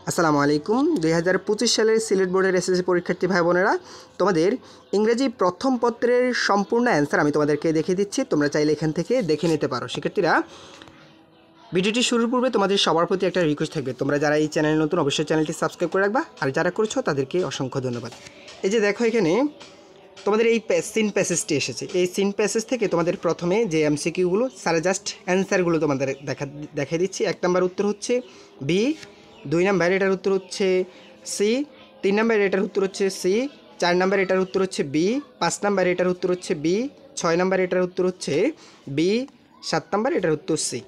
আসসালামু আলাইকুম 2025 সালের সিলেট বোর্ডের এসএসসি পরীক্ষার্থী ভাই বোনেরা তোমাদের ইংরেজি প্রথম পত্রের সম্পূর্ণ অ্যান্সার আমি তোমাদেরকে দেখিয়ে দিচ্ছি। তোমরা চাইলে এখান থেকে দেখে নিতে পারো। শিক্ষার্থীরা, ভিডিওটি শুরুর পূর্বে তোমাদের সবার প্রতি একটা রিকোয়েস্ট থাকবে, তোমরা যারা এই চ্যানেলে নতুন অবশ্যই চ্যানেলটি সাবস্ক্রাইব করে রাখবা, আর যারা করছো তাদেরকে অসংখ্য ধন্যবাদ। এই যে দেখো, এখানে তোমাদের এই সিন প্যাসেজটি এসেছে। এই সিন প্যাসেজ থেকে তোমাদের প্রথমে যে এমসিকিউগুলো সারা জাস্ট অ্যান্সারগুলো তোমাদের দেখাই দিচ্ছি। 1 নম্বর উত্তর হচ্ছে বি, 2 নাম্বার এটার উত্তর হচ্ছে সি, 3 নাম্বার এটার উত্তর হচ্ছে সি, 4 নাম্বার এটার উত্তর হচ্ছে বি, 5 নাম্বার এটার উত্তর হচ্ছে বি, 6 নাম্বার এটার উত্তর হচ্ছে বি, 7 নাম্বার এটার উত্তর সি।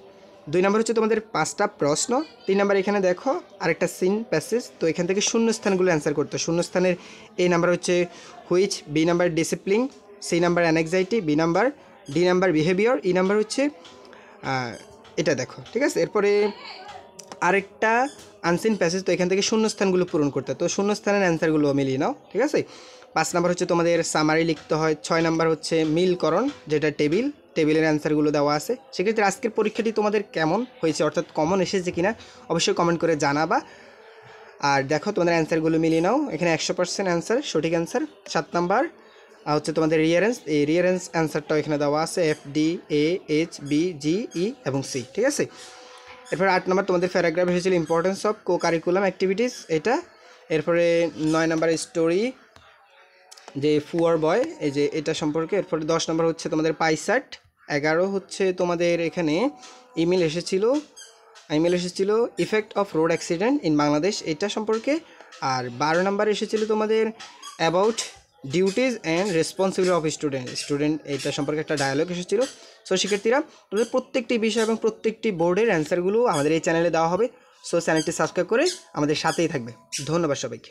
2 নাম্বার হচ্ছে তোমাদের 5টা প্রশ্ন। 3 নাম্বার এখানে দেখো আরেকটা সিন প্যাসেজ, তো এখান থেকে শূন্যস্থানগুলো অ্যান্সার করতে। শূন্যস্থানের এ নাম্বার হচ্ছে which, B number discipline, C number anxiety, B number, D number behaviour, E number হচ্ছে এটা দেখো, ঠিক আছে। এরপরে আরেকটা আনসিন প্যাসেজ, তো এখান থেকে শূন্যস্থানগুলো পূরণ করতে, তো শূন্যস্থানের অ্যান্সারগুলো মিলিয়ে নাও, ঠিক আছে। 5 নাম্বার হচ্ছে তোমাদের সামারি লিখতে হয়। 6 নাম্বার হচ্ছে মিলকরণ, যেটা টেবিলের অ্যান্সারগুলো দেওয়া আছে। সেক্ষেত্রে আজকের পরীক্ষাটি তোমাদের কেমন হয়েছে, অর্থাৎ কমন এসেছে কিনা অবশ্যই কমেন্ট করে জানাবা। আর দেখো তোমাদের অ্যান্সারগুলো মিলিয়ে নাও, এখানে 100% অ্যান্সার সঠিক অ্যান্সার। 7 নাম্বার হচ্ছে তোমাদের রিয়ারেন্স, এই রিয়ারেন্স অ্যান্সারটাও এখানে দেওয়া আছে, F D A H B G E এবং সি, ঠিক আছে। এরপরে 8 নাম্বার তোমাদের প্যারাগ্রাফ এসেছিল importance of co curriculum activities, এটা। এরপরে 9 নাম্বার স্টোরি, যে ফুয়ার বয়, এই যে এটা সম্পর্কে। এরপরে 10 নম্বর হচ্ছে তোমাদের পাইসাট। 11 হচ্ছে তোমাদের এখানে ইমেল এসেছিল effect of road accident in Bangladesh, এটা সম্পর্কে। আর 12 নাম্বার এসেছিল তোমাদের about duties and responsibility of student, এটা সম্পর্কে একটা ডায়ালগ এসেছিল। সো শিক্ষার্থীরা, তোমাদের প্রত্যেকটি বিষয় এবং প্রত্যেকটি বোর্ডের অ্যান্সারগুলো আমাদের এই চ্যানেলে দেওয়া হবে। সো চ্যানেলটি সাবস্ক্রাইব করে আমাদের সাথেই থাকবে। ধন্যবাদ সবাইকে।